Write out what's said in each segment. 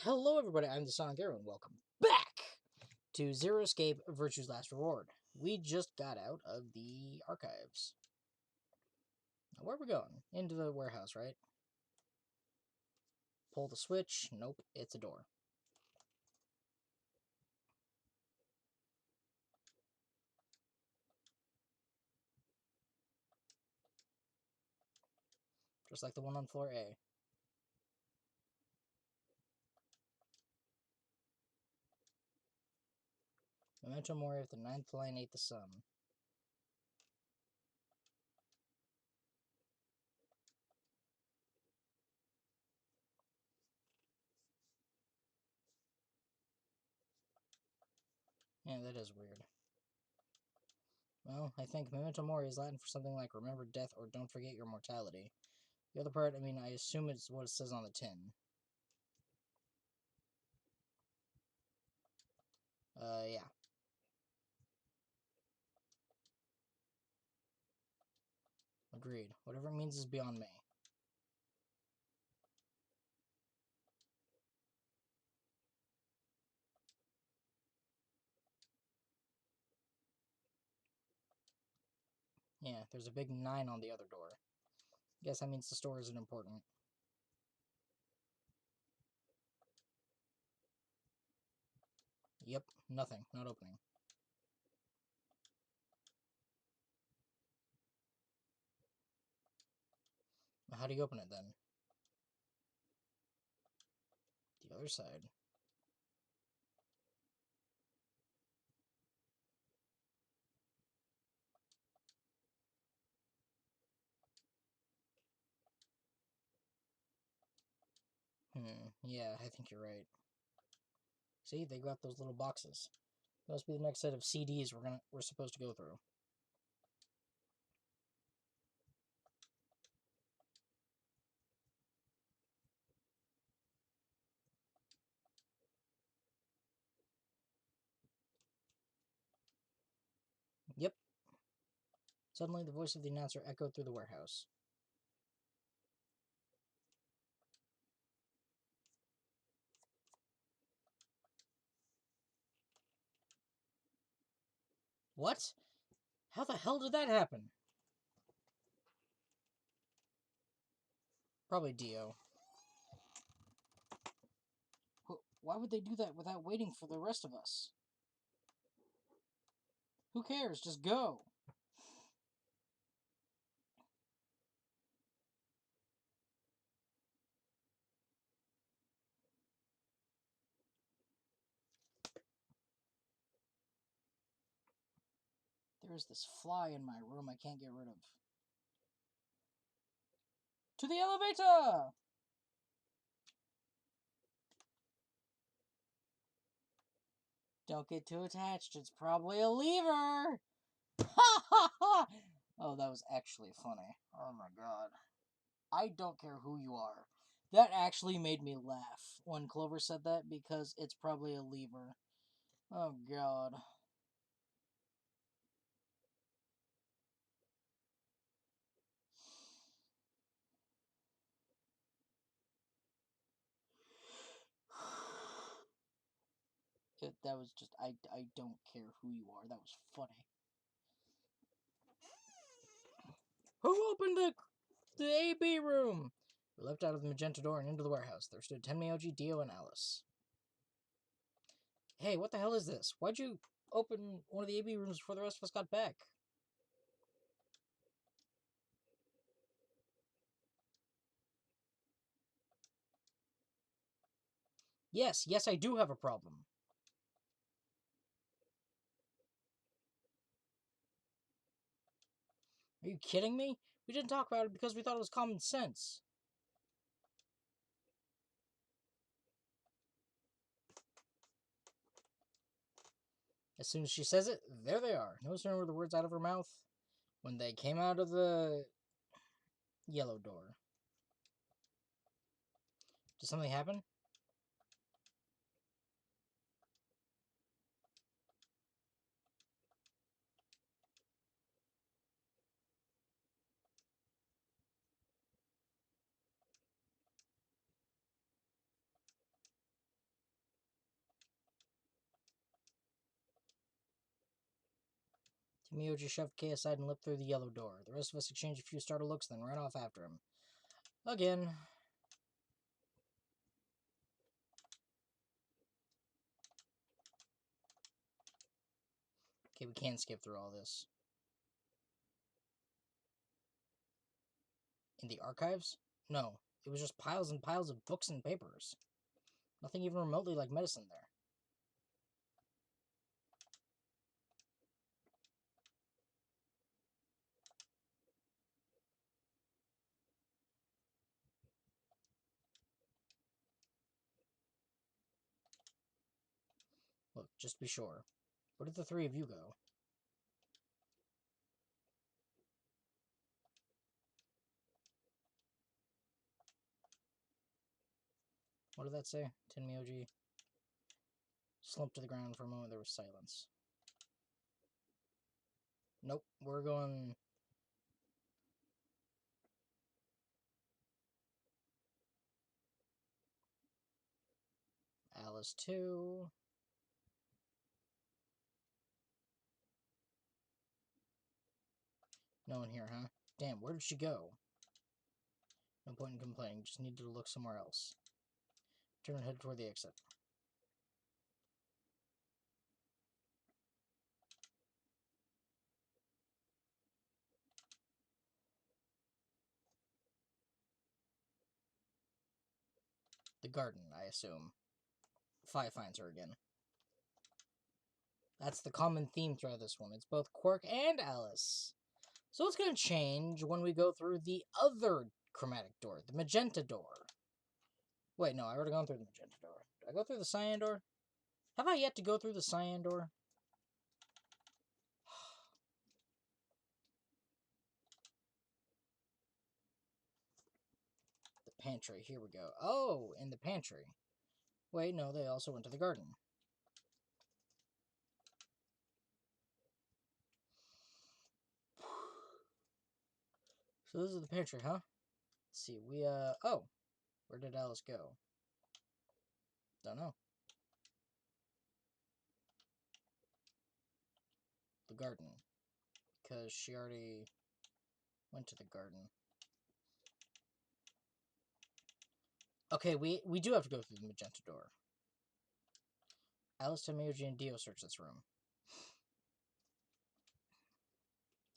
Hello everybody, I'm the Sonic Arrow and welcome back to Zero Escape Virtue's Last Reward. We just got out of the archives. Now, where are we going? Into the warehouse, right? Pull the switch. Nope, it's a door. Just like the one on floor A. Memento Mori if the ninth line ate the sun. Yeah, that is weird. Well, I think Memento Mori is Latin for something like remember death or don't forget your mortality. The other part, I assume it's what it says on the tin. Yeah. Agreed. Whatever it means is beyond me. Yeah, there's a big 9 on the other door. Guess that means the store isn't important. Yep, nothing. Not opening. How do you open it then? The other side. Yeah, I think you're right. See, they got those little boxes. That must be the next set of CDs we're supposed to go through. Yep. Suddenly, the voice of the announcer echoed through the warehouse. What? How the hell did that happen? Probably Dio. Why would they do that without waiting for the rest of us? Who cares? Just go. There's this fly in my room I can't get rid of. To the elevator! Don't get too attached. It's probably a lever. Ha ha ha! Oh, that was actually funny. Oh my god. I don't care who you are. That actually made me laugh when Clover said that because it's probably a lever. Oh god. That was just, I don't care who you are. That was funny. Who opened the AB room? We leapt out of the magenta door and into the warehouse. There stood Tenmyoji, Dio, and Alice. Hey, what the hell is this? Why'd you open one of the AB rooms before the rest of us got back? Yes, I do have a problem. Are you kidding me? We didn't talk about it because we thought it was common sense. As soon as she says it, there they are. No sooner were the words out of her mouth when they came out of the yellow door. Did something happen? Miyoji shoved Kei aside and leapt through the yellow door. The rest of us exchanged a few startled looks, then ran off after him. Again. Okay, we can't skip through all this. In the archives? No, it was just piles and piles of books and papers. Nothing even remotely like medicine there. Look, just be sure. Where did the three of you go? What did that say? Tenmyoji slumped to the ground. For a moment there was silence. Nope, we're going... Alice 2. No one here, huh? Damn, where did she go? No point in complaining, just needed to look somewhere else. Turn and head toward the exit. The garden, I assume. Fi finds her again. That's the common theme throughout this one. It's both Quark and Alice. So it's going to change when we go through the other chromatic door, the magenta door. Wait, no, I already gone through the magenta door. Did I go through the cyan door? Have I yet to go through the cyan door? The pantry, here we go. Oh, in the pantry. Wait, no, they also went to the garden. So this is the pantry, huh? Let's see, oh, where did Alice go? Don't know. The garden. Because she already went to the garden. Okay, we do have to go through the magenta door. Alice, Tenmyoji, and Dio search this room.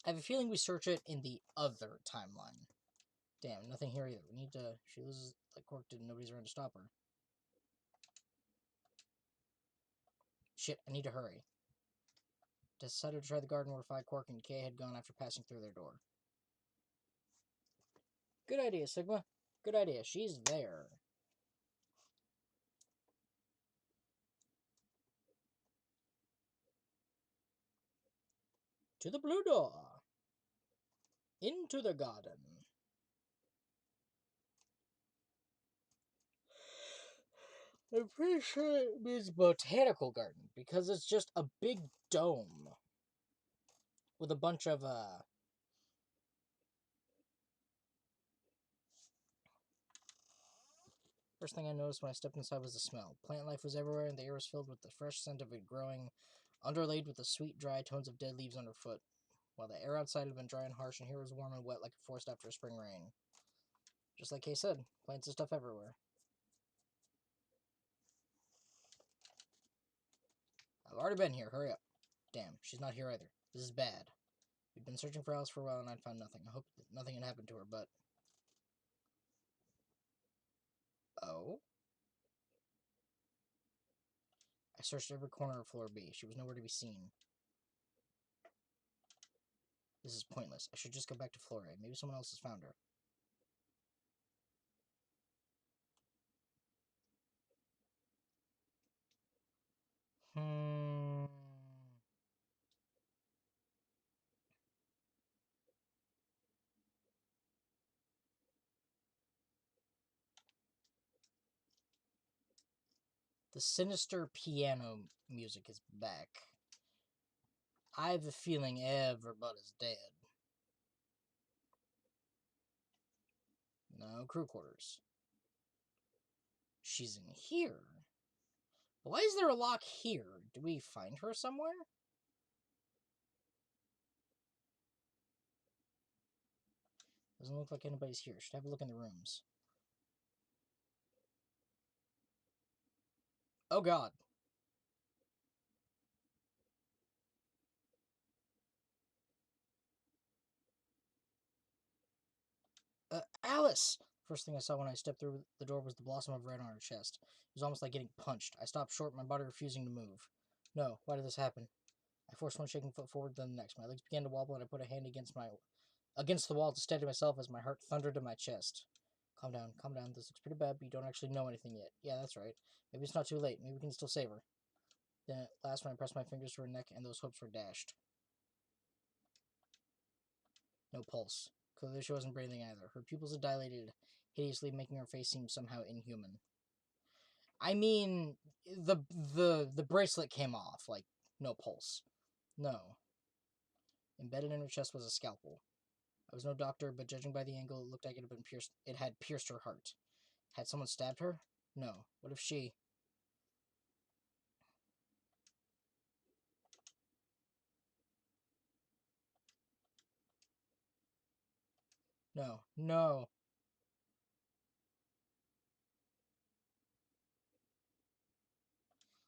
I have a feeling we search it in the other timeline. Damn, nothing here either. We need to... She loses like Quark did, nobody's around to stop her. Shit, I need to hurry. Decided to try the garden where Phi, Quark, and Kay had gone after passing through their door. Good idea, Sigma. Good idea. She's there. To the blue door. Into the garden. I'm pretty sure it means botanical garden, because it's just a big dome with a bunch of, First thing I noticed when I stepped inside was the smell. Plant life was everywhere, and the air was filled with the fresh scent of it growing, underlaid with the sweet, dry tones of dead leaves underfoot, while the air outside had been dry and harsh, and here was warm and wet like a forest after a spring rain. Just like Kay said, plants and stuff everywhere. I've already been here, hurry up. Damn, she's not here either. This is bad. We'd been searching for Alice for a while and I'd found nothing. I hope that nothing had happened to her, but... Oh? I searched every corner of floor B. She was nowhere to be seen. This is pointless. I should just go back to floor A. Maybe someone else has found her. The sinister piano music is back. I have a feeling everybody's dead. No crew quarters. She's in here. Why is there a lock here? Do we find her somewhere? Doesn't look like anybody's here. Should have a look in the rooms. Oh god. Alice! First thing I saw when I stepped through the door was the blossom of red on her chest. It was almost like getting punched. I stopped short, my body refusing to move. No, why did this happen? I forced one shaking foot forward, then the next. My legs began to wobble, and I put a hand against the wall to steady myself as my heart thundered in my chest. Calm down, calm down. This looks pretty bad, but you don't actually know anything yet. Yeah, that's right. Maybe it's not too late. Maybe we can still save her. Then at last, when I pressed my fingers to her neck, and those hopes were dashed. No pulse. Clearly she wasn't breathing either. Her pupils had dilated hideously, making her face seem somehow inhuman. I mean, the bracelet came off. Like, no pulse. No. Embedded in her chest was a scalpel. I was no doctor, but judging by the angle, it looked like it had pierced her heart. Had someone stabbed her? No. What if she... No. No.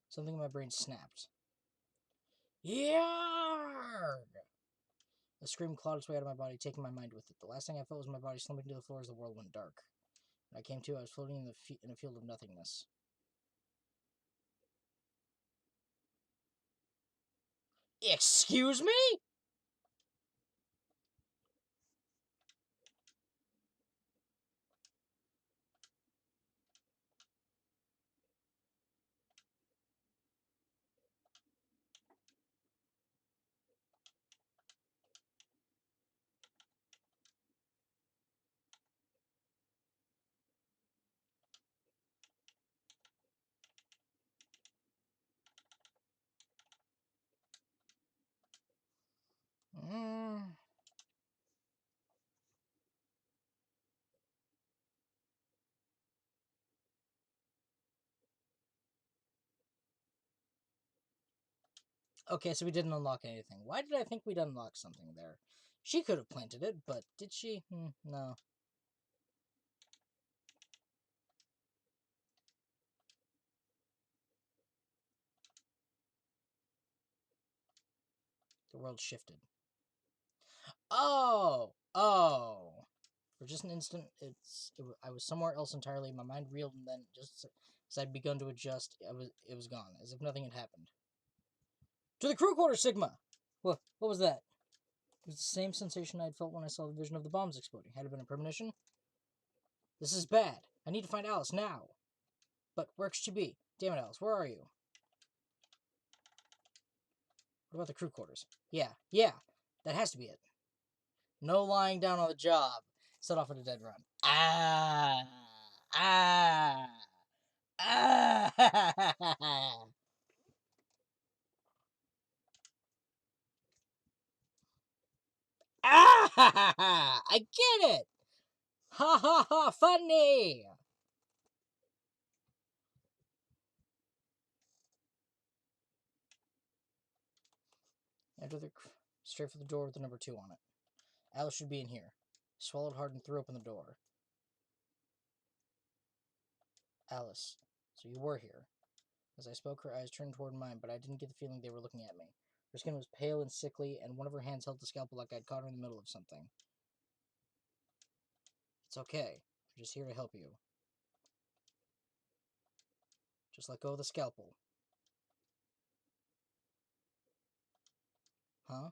Something in my brain snapped. Yarg! A scream clawed its way out of my body, taking my mind with it. The last thing I felt was my body slumping to the floor as the world went dark. When I came to, I was floating in a field of nothingness. Excuse me? Mm. Okay, so we didn't unlock anything. Why did I think we'd unlock something there? She could have planted it, but did she? No. The world shifted. Oh! Oh! For just an instant, I was somewhere else entirely. My mind reeled, and then, just as I'd begun to adjust, it was gone, as if nothing had happened. To the crew quarters, Sigma! What was that? It was the same sensation I'd felt when I saw the vision of the bombs exploding. Had it been a premonition? This is bad. I need to find Alice now. But where could she be? Damn it, Alice, where are you? What about the crew quarters? Yeah, that has to be it. No lying down on the job. Set off at a dead run. Ah! Ah! Ah! Ah! I get it! Ha ha ha! Funny! Enter straight for the door with the number 2 on it. Alice should be in here. Swallowed hard and threw open the door. Alice, so you were here. As I spoke, her eyes turned toward mine, but I didn't get the feeling they were looking at me. Her skin was pale and sickly, and one of her hands held the scalpel like I'd caught her in the middle of something. It's okay. I'm just here to help you. Just let go of the scalpel. Huh?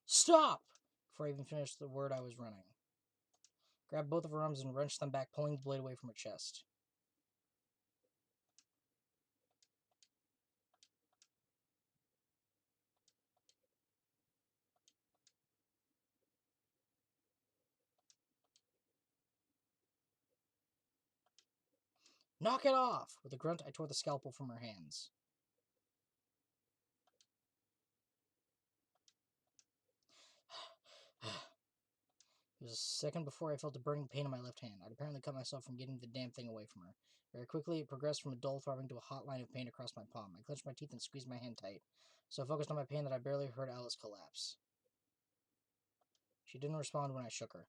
Stop! Before I even finished the word, I was running. Grabbed both of her arms and wrenched them back, pulling the blade away from her chest. Knock it off! With a grunt, I tore the scalpel from her hands. It It was a second before I felt a burning pain in my left hand. I'd apparently cut myself from getting the damn thing away from her. Very quickly, it progressed from a dull throbbing to a hot line of pain across my palm. I clenched my teeth and squeezed my hand tight, so focused on my pain that I barely heard Alice collapse. She didn't respond when I shook her.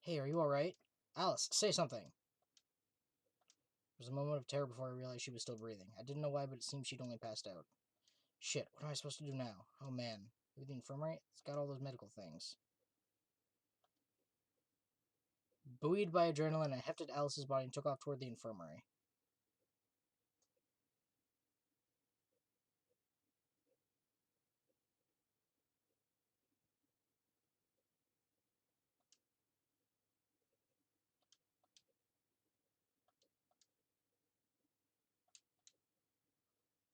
Hey, are you alright? Alice, say something! There was a moment of terror before I realized she was still breathing. I didn't know why, but it seemed she'd only passed out. Shit, what am I supposed to do now? Oh man. Maybe the infirmary? It's got all those medical things. Buoyed by adrenaline, I hefted Alice's body and took off toward the infirmary.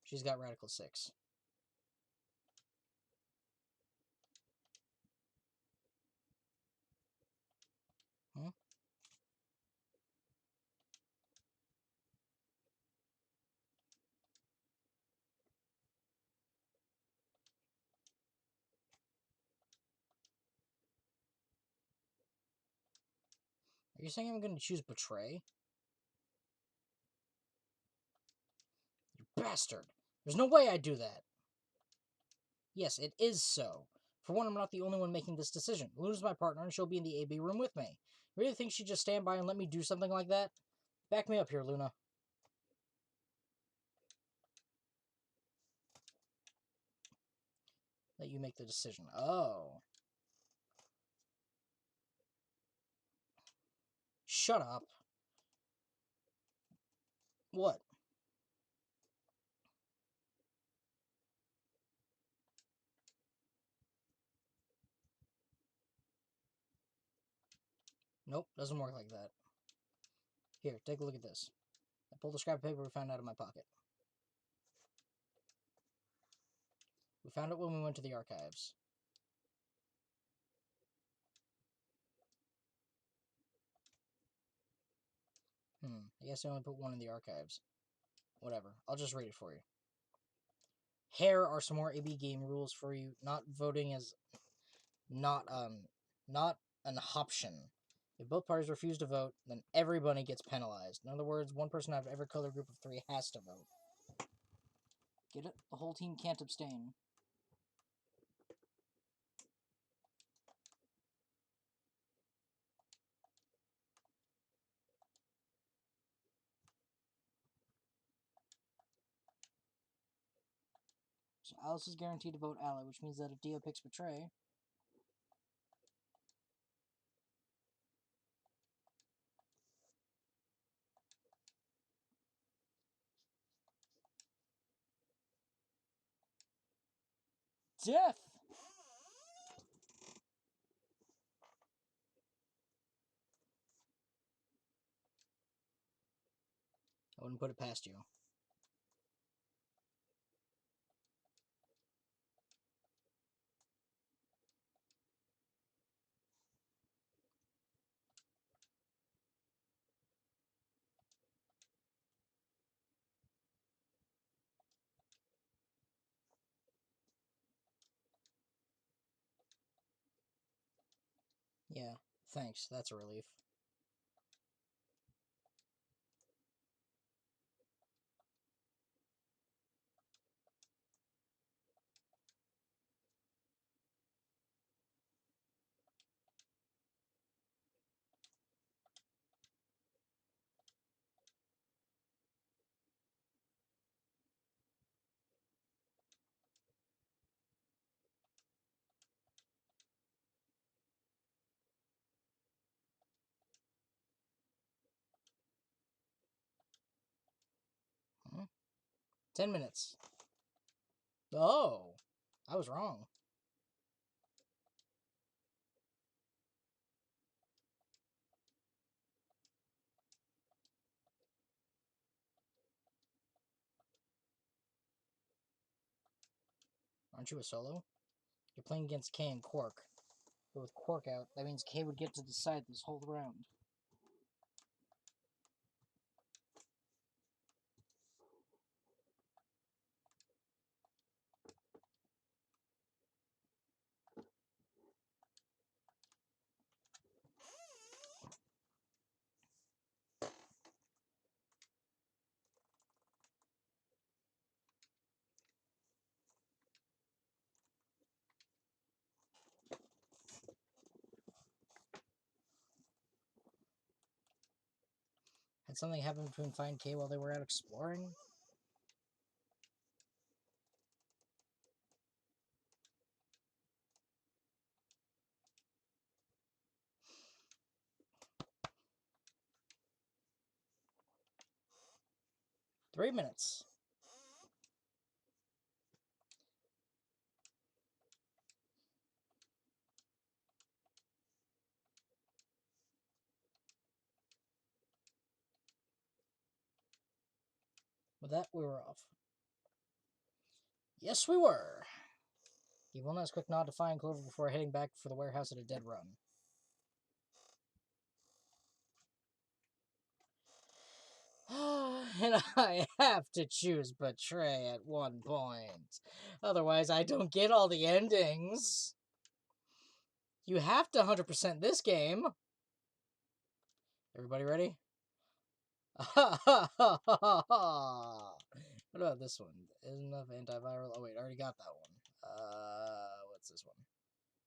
She's got Radical 6. Hmm? Are you saying I'm going to choose Betray? You bastard! There's no way I'd do that! Yes, it is so. For one, I'm not the only one making this decision. Luna's my partner, and she'll be in the AB room with me. You really think she'd just stand by and let me do something like that? Back me up here, Luna. Let you make the decision. Oh. Shut up. What? Nope, doesn't work like that. Here, take a look at this. I pulled the scrap of paper we found out of my pocket. We found it when we went to the archives. I guess I only put one in the archives. Whatever, I'll just read it for you. Here are some more AB game rules for you. Not voting is not an option. If both parties refuse to vote, then everybody gets penalized. In other words, one person out of every color group of 3 has to vote. Get it? The whole team can't abstain. So Alice is guaranteed to vote ally, which means that if Dio picks Betray... Death! I wouldn't put it past you. Yeah, thanks. That's a relief. Hmm? 10 minutes. Oh, I was wrong. Aren't you a solo? You're playing against Kay and Quark. But with Quark out, that means Kay would get to decide this whole round. Did something happen between Phi and K while they were out exploring? Three minutes. With that, we were off. Yes, we were. Give one last quick nod to Phi and Clover before heading back for the warehouse at a dead run. And I have to choose Betray at one point. Otherwise, I don't get all the endings. You have to 100% this game. Everybody ready? What about this one? Isn't enough antiviral? Oh wait, I already got that one. What's this one?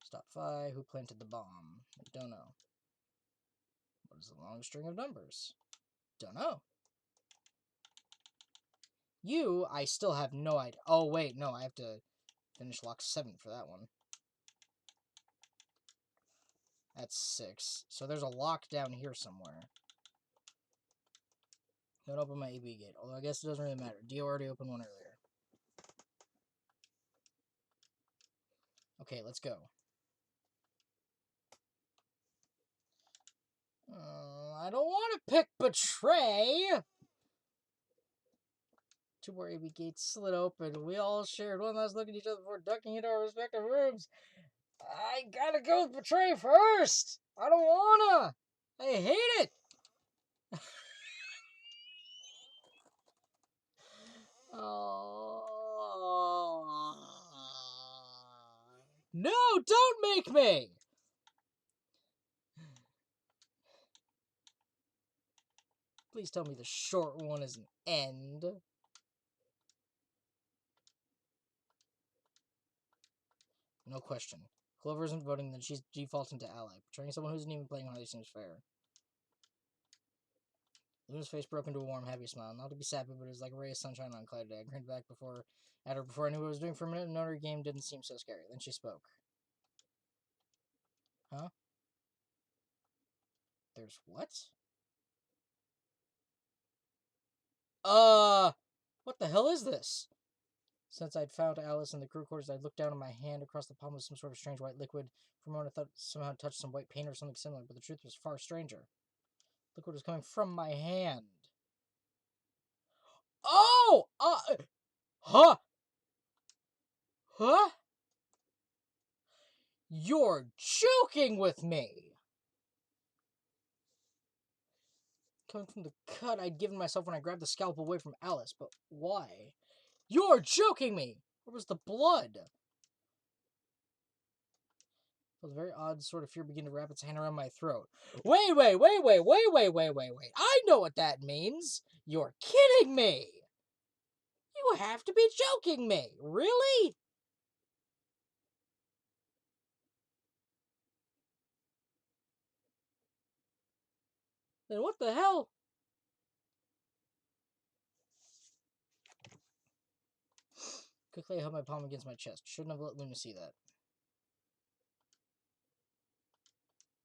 Stop Phi. Who planted the bomb? Don't know. What is the long string of numbers? Don't know. You, I still have no idea. Oh wait, no, I have to finish lock 7 for that one. That's 6. So there's a lock down here somewhere. Don't open my AB gate. Although I guess it doesn't really matter. Dio already opened one earlier. Okay, let's go. I don't want to pick Betray! 2 more AB gates slid open. We all shared one last look at each other before ducking into our respective rooms. I gotta go with Betray first! I don't wanna! I hate it! Oh. No, don't make me! Please tell me the short one is an end. No question. Clover isn't voting, then she's defaulting to ally. Portraying someone who isn't even playing hardly seems fair. Luna's face broke into a warm, happy smile. Not to be sappy, but it was like a ray of sunshine on a cloudy day. I grinned back at her before I knew what I was doing for a minute, and Notre Game didn't seem so scary. Then she spoke. Huh? There's what? What the hell is this? Since I'd found Alice in the crew quarters, I'd looked down at my hand across the palm of some sort of strange white liquid. For a moment, I thought somehow touched some white paint or something similar, but the truth was far stranger. Liquid was coming from my hand. Oh! Huh? Huh? You're joking with me! Coming from the cut I'd given myself when I grabbed the scalpel away from Alice, but why? You're joking me! Where was the blood? I felt a very odd sort of fear begin to wrap its hand around my throat. Wait! I know what that means! You're kidding me! You have to be joking me! Really? Then what the hell? Quickly, I held my palm against my chest. Shouldn't have let Luna see that.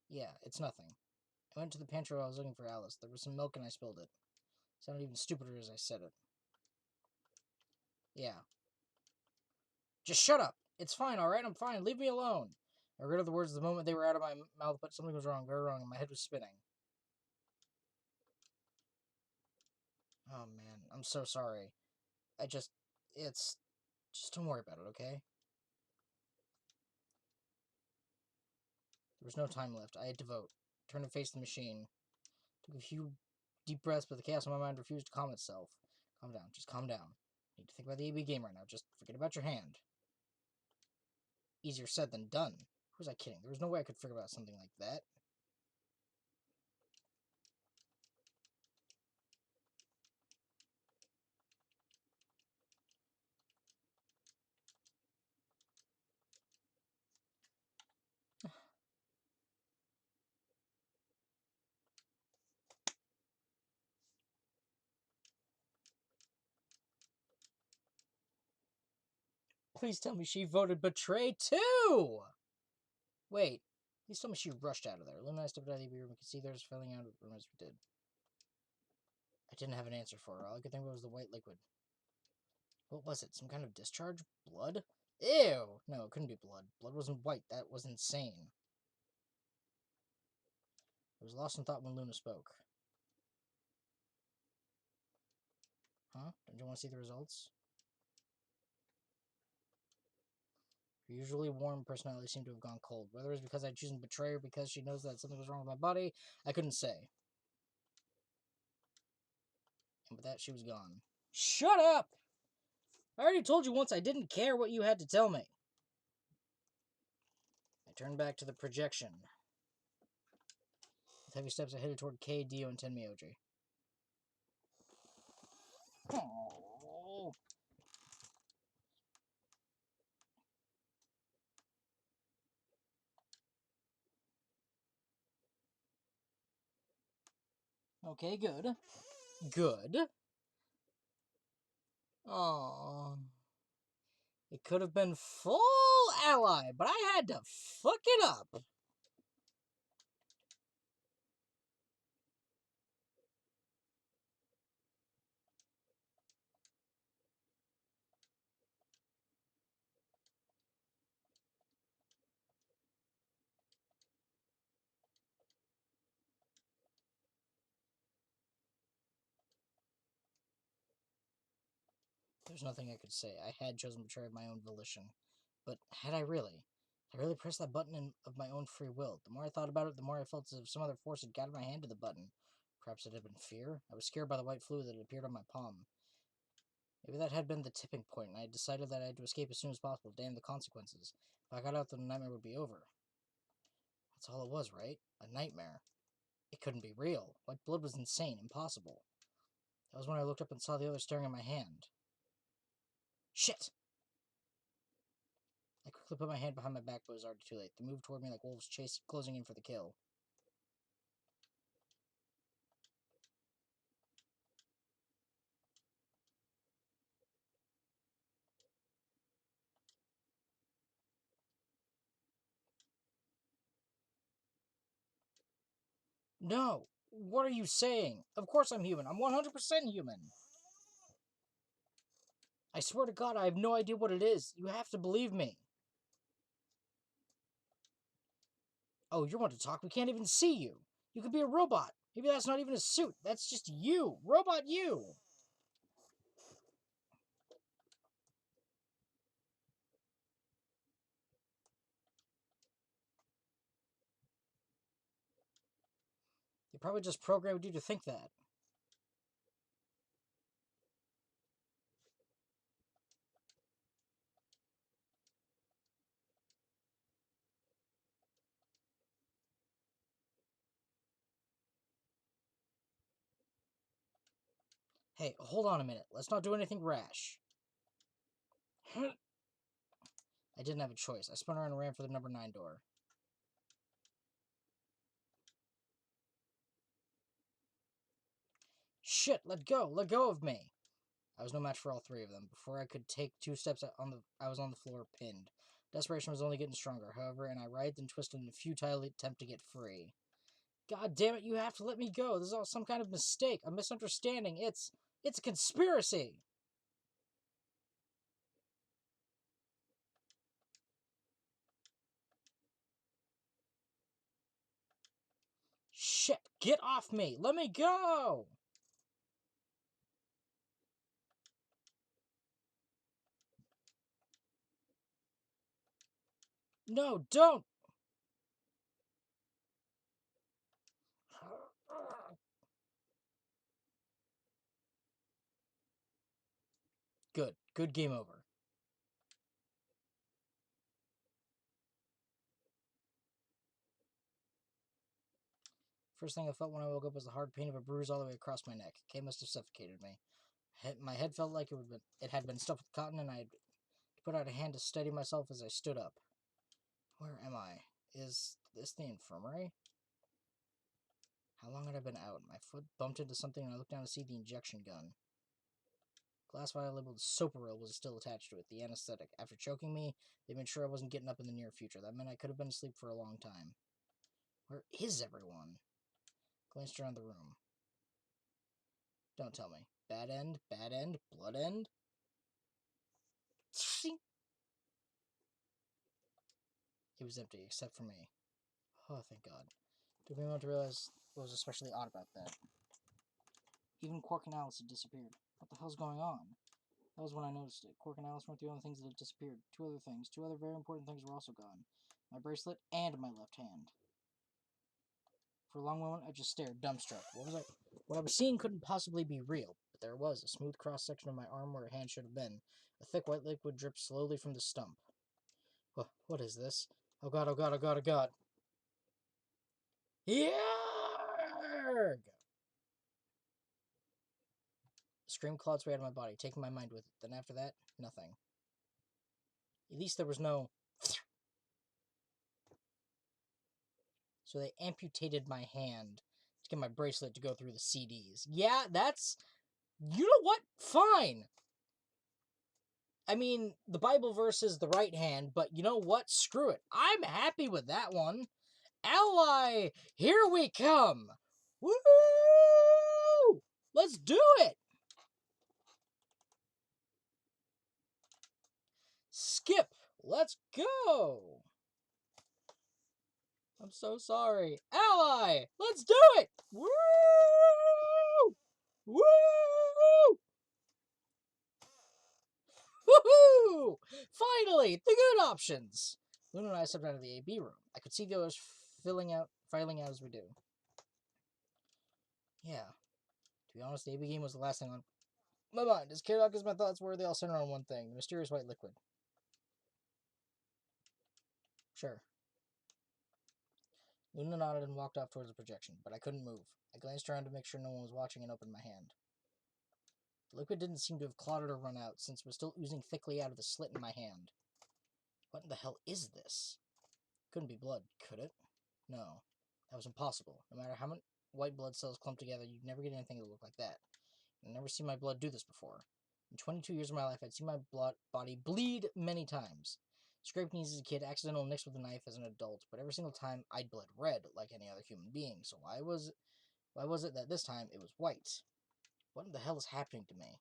Yeah, it's nothing. I went to the pantry while I was looking for Alice. There was some milk and I spilled it. Sounded even stupider as I said it. Yeah. Just shut up! It's fine, alright? I'm fine. Leave me alone! I regretted the words the moment they were out of my mouth, but something was wrong, very wrong, and my head was spinning. Oh, man. I'm so sorry. It's... Just don't worry about it, okay? There was no time left. I had to vote. Turned to face the machine. Took a few deep breaths, but the chaos in my mind refused to calm itself. Calm down. Just calm down. I need to think about the AB game right now. Just forget about your hand. Easier said than done. Who was I kidding? There was no way I could figure out something like that. Please tell me she voted betray too! Wait, please tell me she rushed out of there. Luna and I stepped out of the room and could see there's filling out of the room as we did. I didn't have an answer for her. All I could think of was the white liquid. What was it? Some kind of discharge? Blood? Ew! No, it couldn't be blood. Blood wasn't white. That was insane. I was lost in thought when Luna spoke. Huh? Don't you want to see the results? Her usually warm personality seemed to have gone cold. Whether it was because I'd chosen betray her because she knows that something was wrong with my body, I couldn't say. And with that, she was gone. Shut up! I already told you once I didn't care what you had to tell me. I turned back to the projection. With heavy steps, I headed toward K, Dio, and Tenmyoji. Oh. Okay, good. Good. Aww. It could have been full ally, but I had to fuck it up. There's nothing I could say. I had chosen betrayal of my own volition. But had I really? I really pressed that button of my own free will. The more I thought about it, the more I felt as if some other force had guided my hand to the button. Perhaps it had been fear? I was scared by the white fluid that had appeared on my palm. Maybe that had been the tipping point, and I had decided that I had to escape as soon as possible, damn the consequences. If I got out, then the nightmare would be over. That's all it was, right? A nightmare. It couldn't be real. White blood was insane, impossible. That was when I looked up and saw the other staring at my hand. Shit! I quickly put my hand behind my back, but it was already too late. They moved toward me like wolves closing in for the kill. No! What are you saying? Of course I'm human. I'm 100% human. I swear to God, I have no idea what it is. You have to believe me. Oh, you want to talk? We can't even see you. You could be a robot. Maybe that's not even a suit. That's just you. Robot you. They probably just programmed you to think that. Hey, hold on a minute. Let's not do anything rash. I didn't have a choice. I spun around and ran for the number 9 door. Shit, let go! Let go of me! I was no match for all three of them. Before I could take 2 steps, I was on the floor, pinned. Desperation was only getting stronger, however, and I writhed and twisted in a futile attempt to get free. God damn it, you have to let me go. This is all some kind of mistake, a misunderstanding. It's a conspiracy! Shit, get off me! Let me go! No, don't! Good. Good game over. First thing I felt when I woke up was the hard pain of a bruise all the way across my neck. Kay must have suffocated me. My head felt like it had been stuffed with cotton, and I had put out a hand to steady myself as I stood up. Where am I? Is this the infirmary? How long had I been out? My foot bumped into something, and I looked down to see the injection gun. Glass vial labeled Soparil was still attached to it, the anesthetic. After choking me, they made sure I wasn't getting up in the near future. That meant I could have been asleep for a long time. Where is everyone? Glanced around the room. Don't tell me. Bad end? Bad end? Blood end? It was empty, except for me. Oh, thank God. Took me a moment to realize what was especially odd about that. Even Quark and Alice had disappeared. What the hell's going on? That was when I noticed it. Quark and Alice weren't the only things that had disappeared. Two other very important things were also gone. My bracelet and my left hand. For a long moment, I just stared, dumbstruck. What I was seeing couldn't possibly be real, but there it was, a smooth cross-section of my arm where a hand should have been. A thick white liquid dripped slowly from the stump. What is this? Oh God, oh God, oh God, oh God. Yarg! The scream clawed its way out of my body, taking my mind with it. Then after that, nothing. At least there was no... So they amputated my hand to get my bracelet to go through the CDs. Yeah, that's... You know what? Fine! I mean, the Bible verse is the right hand, but you know what? Screw it. I'm happy with that one. Ally, here we come! Woo! Let's do it! Skip, let's go! I'm so sorry. Ally, let's do it! Woo! Woo! Woohoo! Finally, the good options! Luna and I stepped out of the AB room. I could see the others filing out as we do. Yeah. To be honest, the AB game was the last thing on my mind. As chaotic as my thoughts were, they all centered on one thing, the mysterious white liquid. Sure. Luna nodded and walked off towards the projection, but I couldn't move. I glanced around to make sure no one was watching and opened my hand. The liquid didn't seem to have clotted or run out, since it was still oozing thickly out of the slit in my hand. What in the hell is this? Couldn't be blood, could it? No. That was impossible. No matter how many white blood cells clumped together, you'd never get anything that looked like that. I'd never seen my blood do this before. In 22 years of my life, I'd seen my body bleed many times. Scraped knees as a kid, accidental nicks with a knife as an adult, but every single time I'd bled red like any other human being. So why was it that this time it was white? What in the hell is happening to me?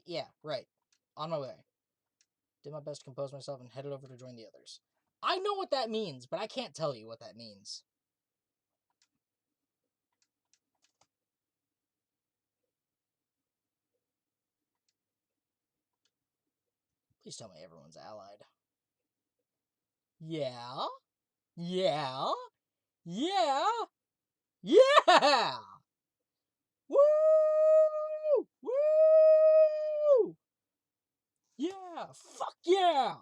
Yeah, right. On my way. Did my best to compose myself and headed over to join the others. I know what that means, but I can't tell you what that means. Please tell me everyone's allied. Yeah? Yeah? Yeah? Yeah! Woo! Woo! Yeah! Fuck yeah!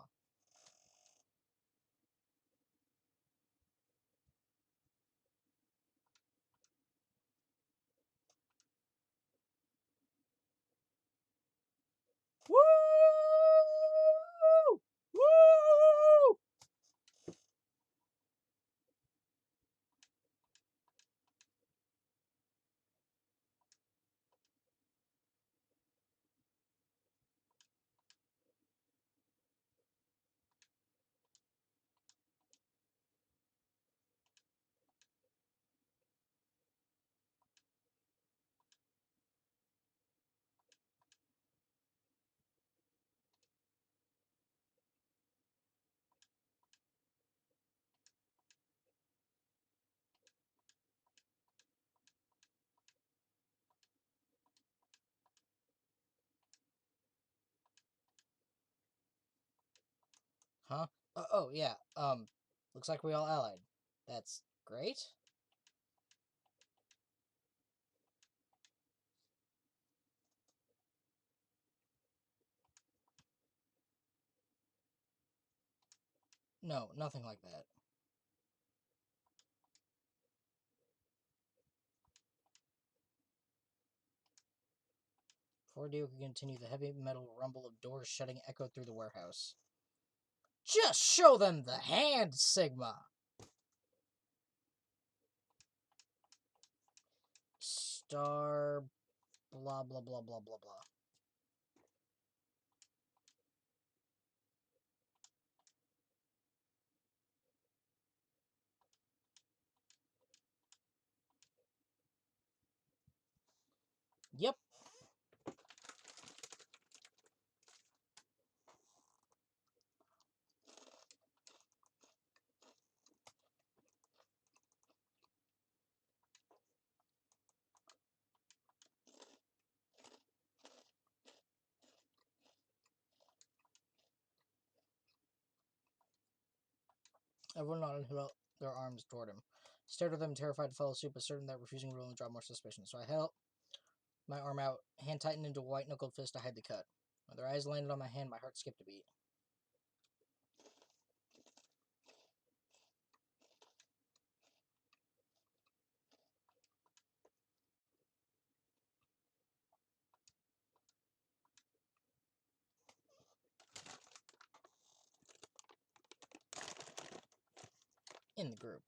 Woo! Woo! Huh? Oh, yeah. Looks like we all allied. That's great. No, nothing like that. Before Dio could continue, the heavy metal rumble of doors shutting echoed through the warehouse. Just show them the hand, Sigma! star, blah, blah, blah, blah, blah, blah. Yep. Everyone nodded and held out their arms toward him. Stared at them, terrified to follow suit, but certain that refusing would only draw more suspicion. So I held my arm out, hand tightened into a white-knuckled fist to hide the cut. When their eyes landed on my hand, my heart skipped a beat. In the group.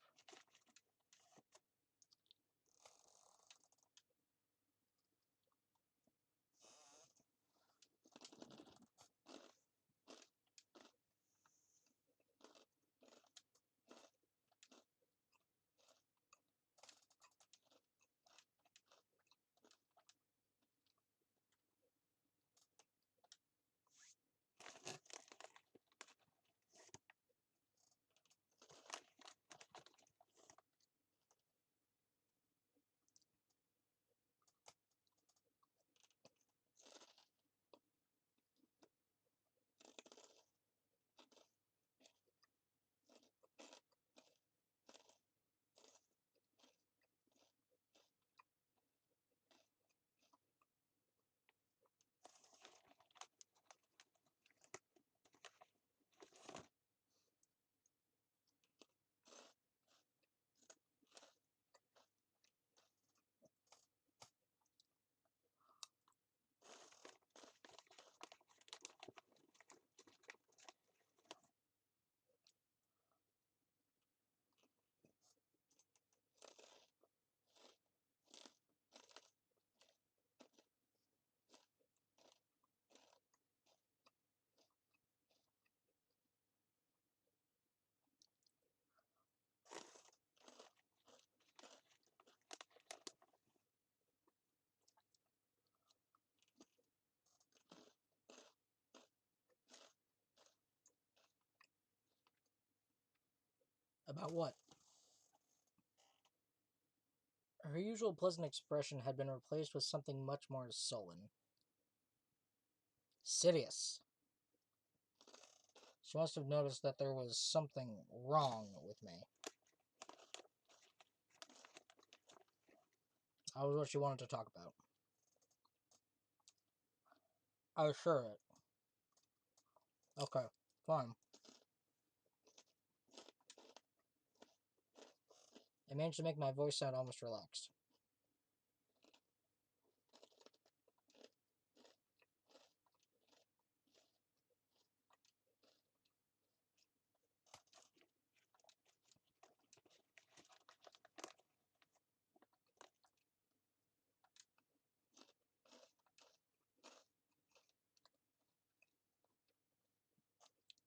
About what? Her usual pleasant expression had been replaced with something much more sullen. Sidious. She must have noticed that there was something wrong with me. That was what she wanted to talk about. I assure it. Okay, fine. I managed to make my voice sound almost relaxed.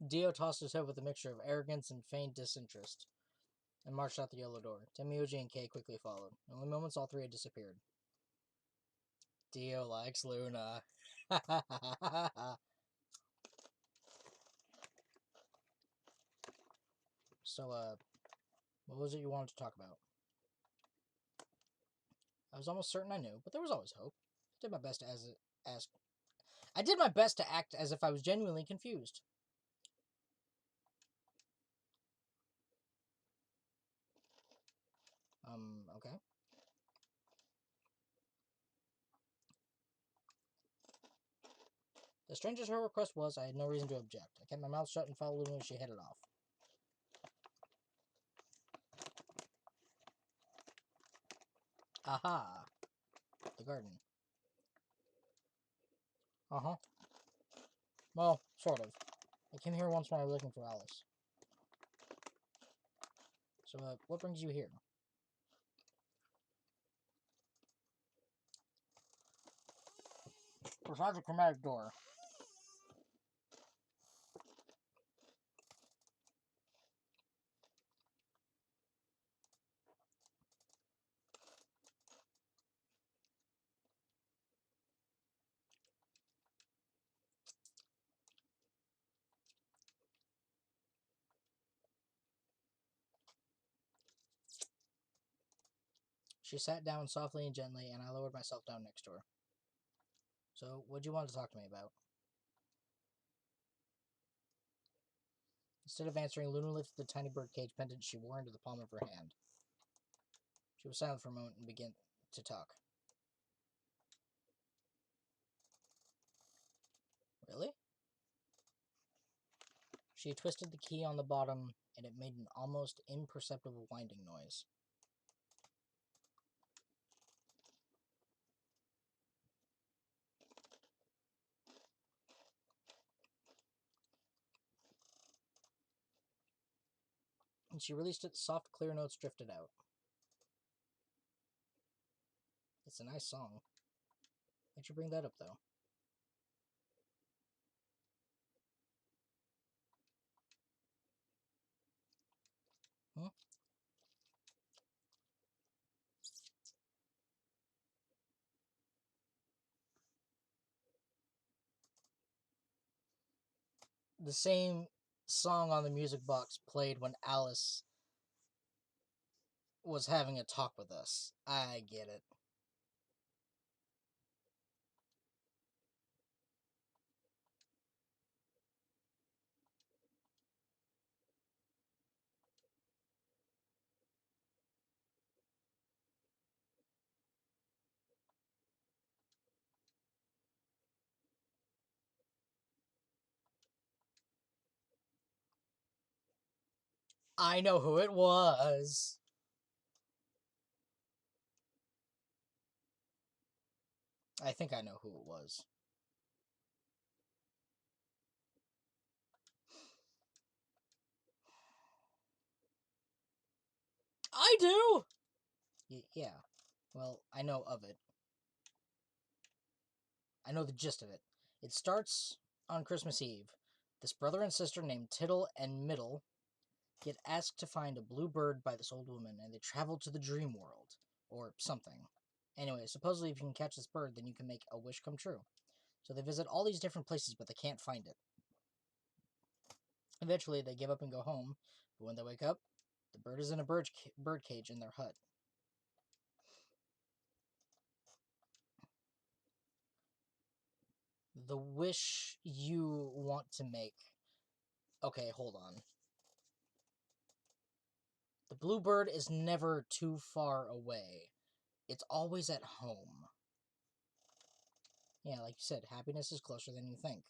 Dio tossed his head with a mixture of arrogance and feigned disinterest, and marched out the yellow door. Temioji and Kay quickly followed. In only moments, all three had disappeared. Dio likes Luna. So, what was it you wanted to talk about? I was almost certain I knew, but there was always hope. I did my best to ask. I did my best to act as if I was genuinely confused. Okay. As strange as her request was, I had no reason to object. I kept my mouth shut and followed Luna as she headed off. Aha! The garden. Uh-huh. Well, sort of. I came here once when I was looking for Alice. So, what brings you here? Besides the chromatic door. She sat down softly and gently, and I lowered myself down next to her. So, what'd you want to talk to me about? Instead of answering, Luna lifted the tiny birdcage pendant she wore into the palm of her hand. She was silent for a moment and began to talk. Really? She twisted the key on the bottom, and it made an almost imperceptible winding noise. And she released it, soft, clear notes drifted out. It's a nice song. Why'd you bring that up, though? Hmm? The same song on the music box played when Alice was having a talk with us. I get it. I know who it was. I think I know who it was. I do! Yeah. Well, I know of it. I know the gist of it. It starts on Christmas Eve. This brother and sister named Tittle and Middle get asked to find a blue bird by this old woman, and they travel to the dream world. Or something. Anyway, supposedly if you can catch this bird, then you can make a wish come true. So they visit all these different places, but they can't find it. Eventually, they give up and go home, but when they wake up, the bird is in a bird cage in their hut. The wish you want to make. Okay, hold on. The bluebird is never too far away. It's always at home. Yeah, like you said, happiness is closer than you think.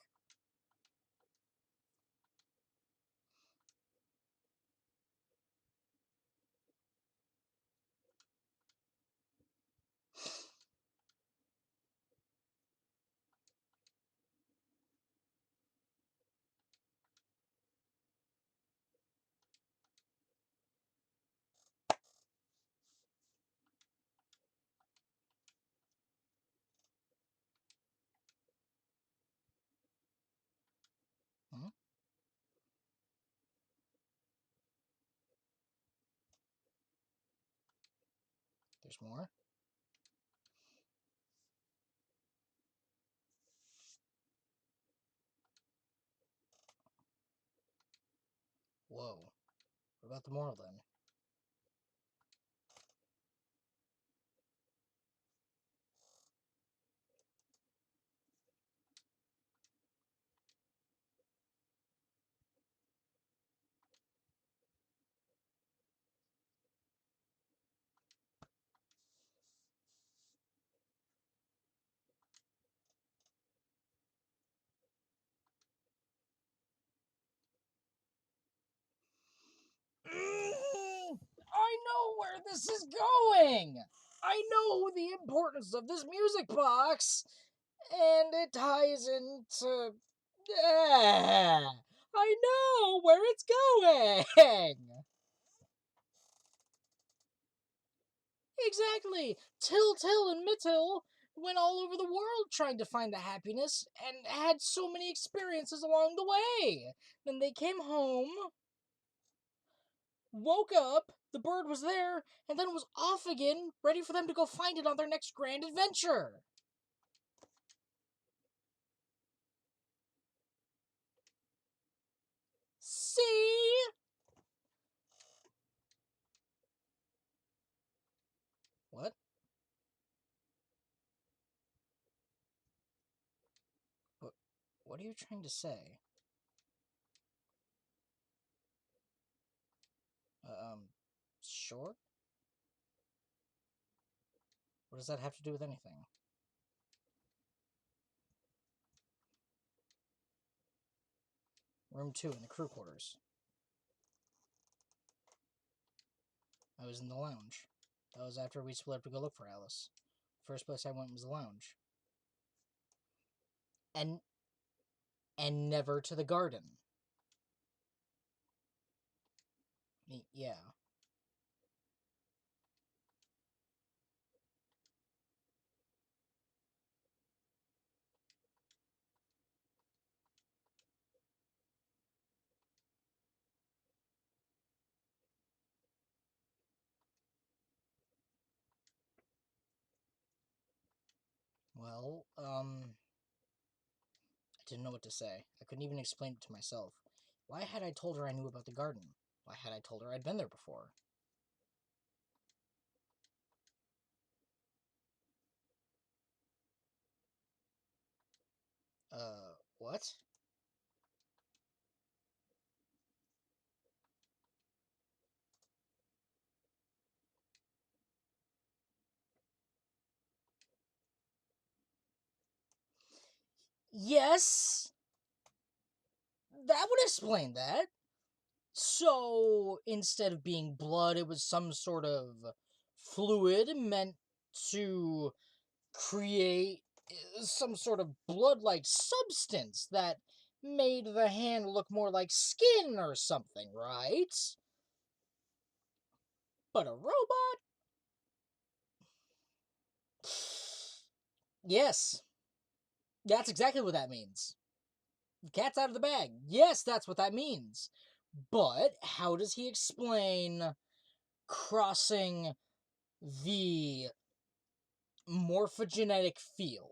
Hmm? There's more? Whoa. What about the moral then? I know where this is going! I know the importance of this music box! And it ties into... I know where it's going! Exactly! Till and Mittil went all over the world trying to find the happiness and had so many experiences along the way. Then they came home, woke up, the bird was there, and then was off again, ready for them to go find it on their next grand adventure. See? What? What are you trying to say? Sure? What does that have to do with anything? Room 2 in the crew quarters. I was in the lounge. That was after we split up to go look for Alice. First place I went was the lounge. And never to the garden. Yeah. Well, I didn't know what to say. I couldn't even explain it to myself. Why had I told her I knew about the garden? Why had I told her I'd been there before? What? Yes! That would explain that. So, instead of being blood, it was some sort of fluid meant to create some sort of blood-like substance that made the hand look more like skin or something, right? But a robot? Yes. That's exactly what that means. The cat's out of the bag. Yes, that's what that means. But how does he explain crossing the morphogenetic field?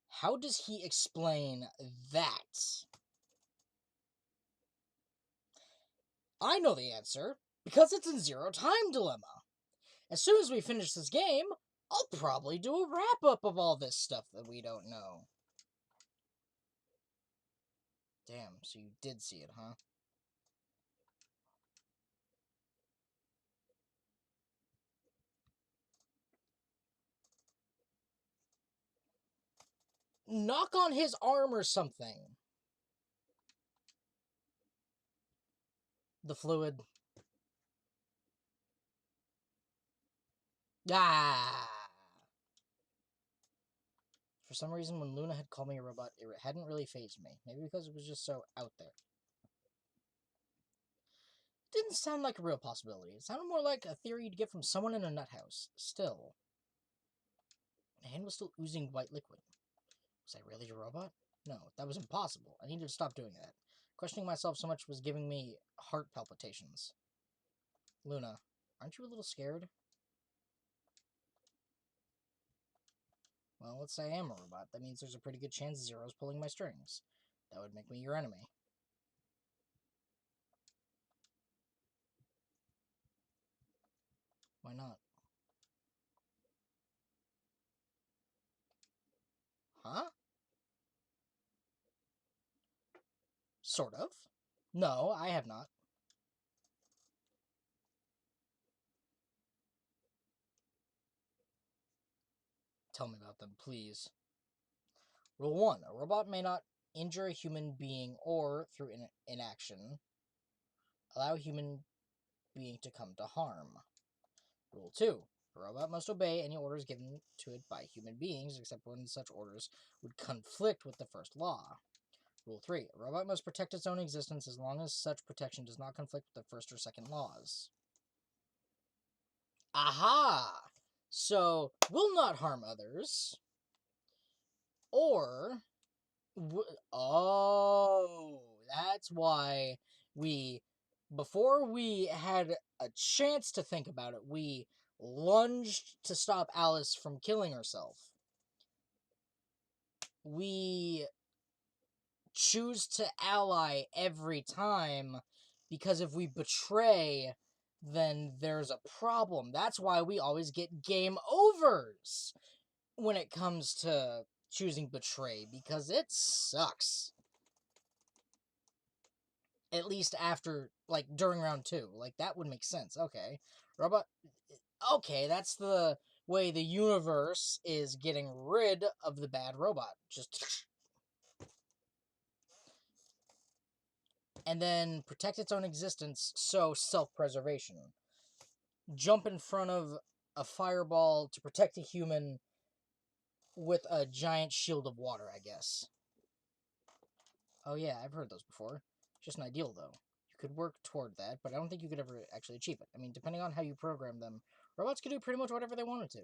How does he explain that? I know the answer, because it's in Zero Time Dilemma. As soon as we finish this game, I'll probably do a wrap-up of all this stuff that we don't know. Damn, so you did see it, huh? Knock on his arm or something. The fluid. Ah! For some reason, when Luna had called me a robot, it hadn't really fazed me. Maybe because it was just so out there. Didn't sound like a real possibility. It sounded more like a theory you'd get from someone in a nut house. Still. My hand was still oozing white liquid. Was I really a robot? No, that was impossible. I needed to stop doing that. Questioning myself so much was giving me heart palpitations. Luna, aren't you a little scared? Well, let's say I am a robot. That means there's a pretty good chance Zero's pulling my strings. That would make me your enemy. Why not? Huh? Sort of. No, I have not. Tell me about them, please. Rule 1. A robot may not injure a human being or, through inaction, allow a human being to come to harm. Rule 2. A robot must obey any orders given to it by human beings, except when such orders would conflict with the first law. Rule 3. A robot must protect its own existence as long as such protection does not conflict with the first or second laws. Aha! So, will not harm others. Or, that's why before we had a chance to think about it, we lunged to stop Alice from killing herself. We choose to ally every time, because if we betray, then there's a problem. That's why we always get game overs when it comes to choosing betray, because it sucks. At least after, like, during round 2. Like, that would make sense. Okay. Robot... Okay, that's the way the universe is getting rid of the bad robot. Just... And then protect its own existence, so self-preservation. Jump in front of a fireball to protect a human with a giant shield of water, I guess. Oh yeah, I've heard those before. Just an ideal, though. You could work toward that, but I don't think you could ever actually achieve it. I mean, depending on how you program them, robots could do pretty much whatever they wanted to.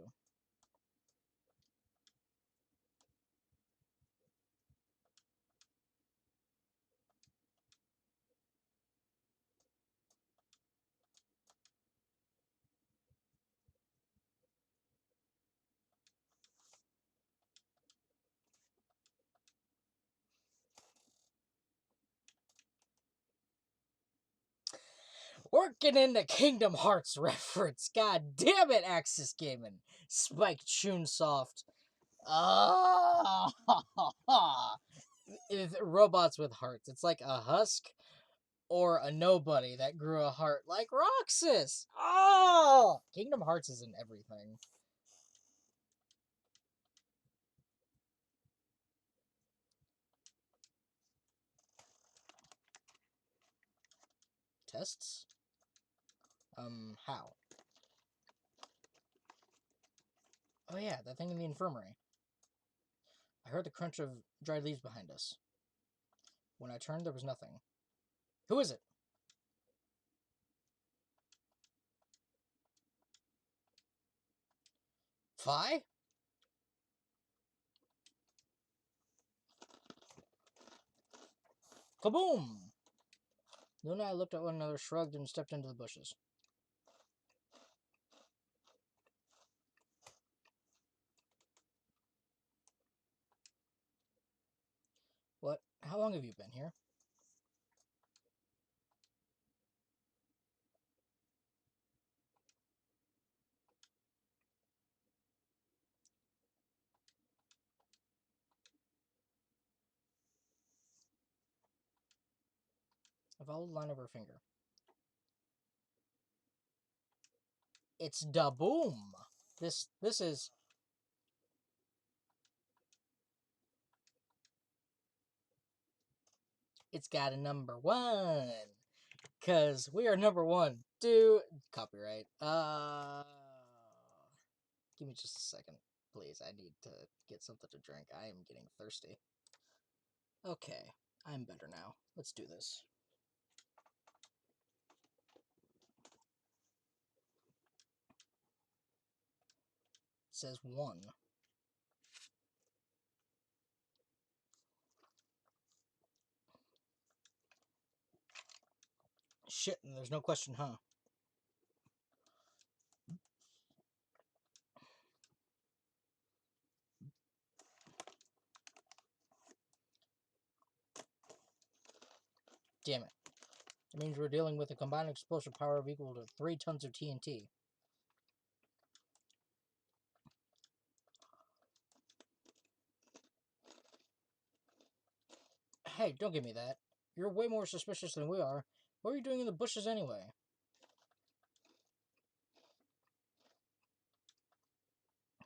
Working in the Kingdom Hearts reference. God damn it, Axis Gaming. Spike Chunsoft. Ah, robots with hearts. It's like a husk or a nobody that grew a heart like Roxas. Oh, Kingdom Hearts is in everything. Tests? How? Oh yeah, that thing in the infirmary. I heard the crunch of dried leaves behind us. When I turned, there was nothing. Who is it? Fi? Kaboom! Luna and I looked at one another, shrugged, and stepped into the bushes. What? How long have you been here? I followed the line of her finger. It's da boom. This is... It's got a number 1. Cause we are number 1. Dude, copyright. Give me just a second, please. I need to get something to drink. I am getting thirsty. Okay, I'm better now. Let's do this. It says 1. Shit, and there's no question, huh? Damn it. It means we're dealing with a combined explosive power of equal to 3 tons of TNT. Hey, don't give me that. You're way more suspicious than we are. What are you doing in the bushes anyway?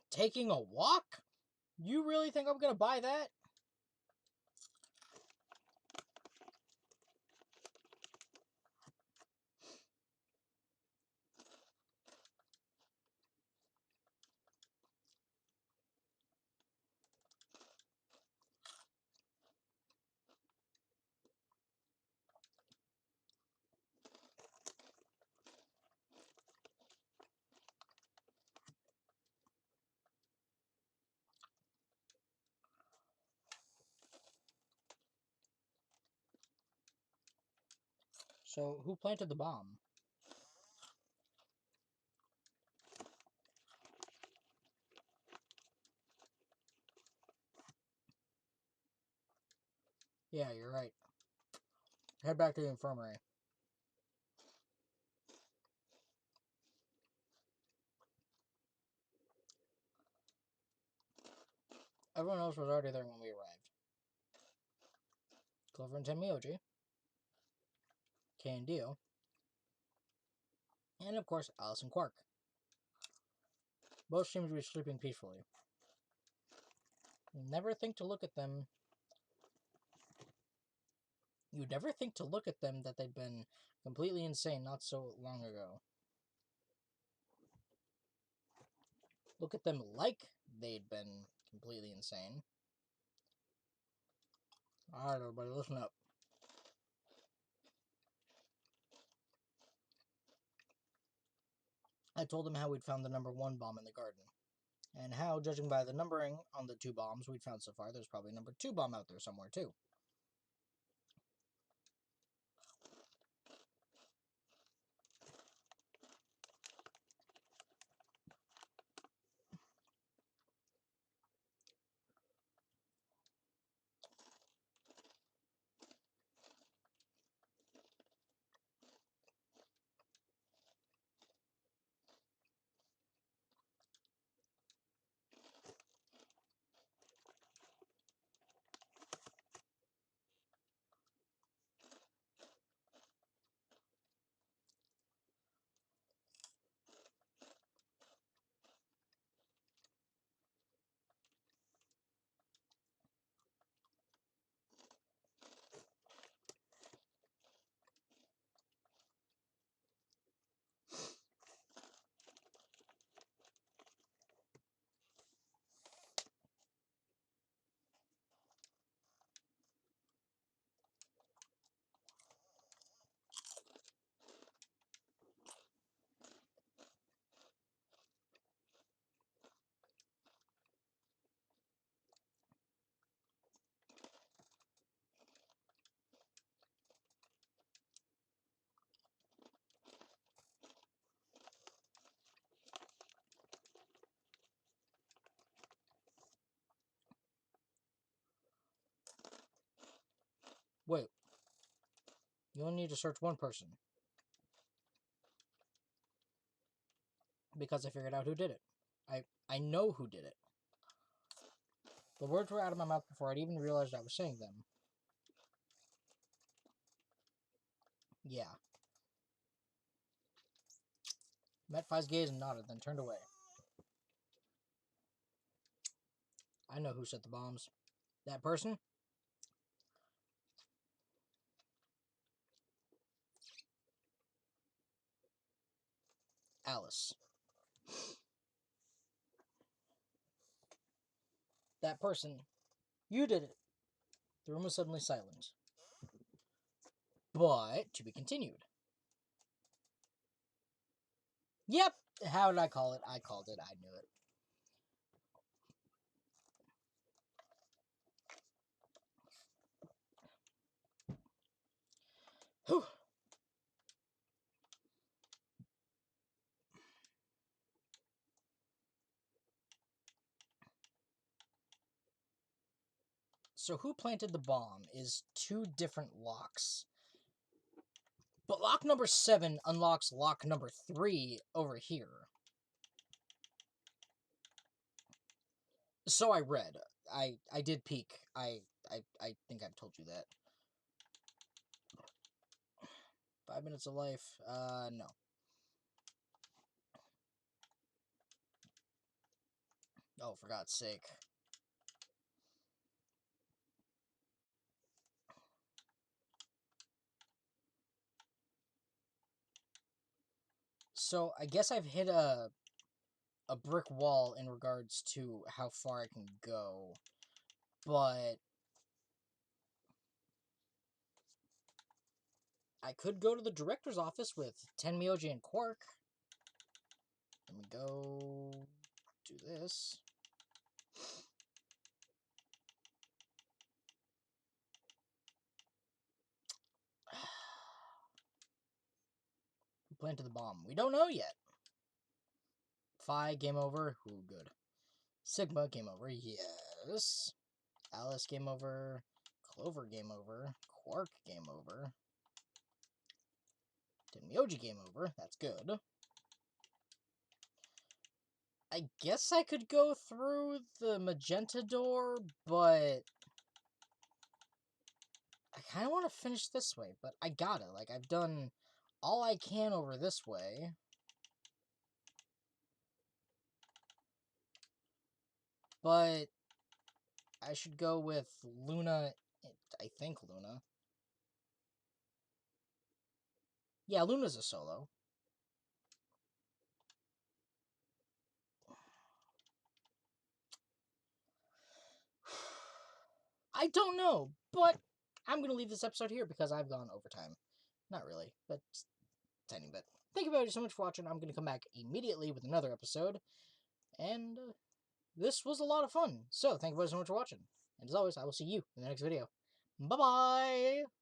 Taking a walk? You really think I'm gonna buy that? So, who planted the bomb? Yeah, you're right. Head back to the infirmary. Everyone else was already there when we arrived. Clover and Tenmyoji, Kay and Dio, and of course Alice and Quark. Both seemed to be sleeping peacefully. Never think to look at them. You'd never think to look at them that they'd been completely insane not so long ago. Look at them like they'd been completely insane. Alright, everybody, listen up. I told them how we'd found the number 1 bomb in the garden. And how, judging by the numbering on the 2 bombs we'd found so far, there's probably a number 2 bomb out there somewhere, too. Wait. You only need to search one person. Because I figured out who did it. I know who did it. The words were out of my mouth before I'd even realized I was saying them. Yeah. Met Fi's gaze and nodded, then turned away. I know who set the bombs. That person? Alice. That person. You did it. The room was suddenly silent. But, to be continued. Yep! How did I call it? I called it. I knew it. Whew. So who planted the bomb is 2 different locks. But lock number 7 unlocks lock number 3 over here. So I read. I did peek. I think I've told you that. 5 minutes of life. No. Oh, for God's sake. So I guess I've hit a brick wall in regards to how far I can go. But I could go to the director's office with Tenmyoji and Quark. Let me go do this. planted the bomb? We don't know yet. Phi, game over. Ooh, good. Sigma, game over. Yes. Alice, game over. Clover, game over. Quark, game over. Tenmyoji, game over. That's good. I guess I could go through the magenta door, but I kind of want to finish this way, but I got it. Like, I've done all I can over this way. But I should go with Luna. I think Luna. Yeah, Luna's a solo. I don't know, but I'm going to leave this episode here because I've gone overtime. Not really, but tiny bit. Thank you everybody so much for watching. I'm going to come back immediately with another episode. And this was a lot of fun. So, thank you everybody so much for watching. And as always, I will see you in the next video. Bye-bye!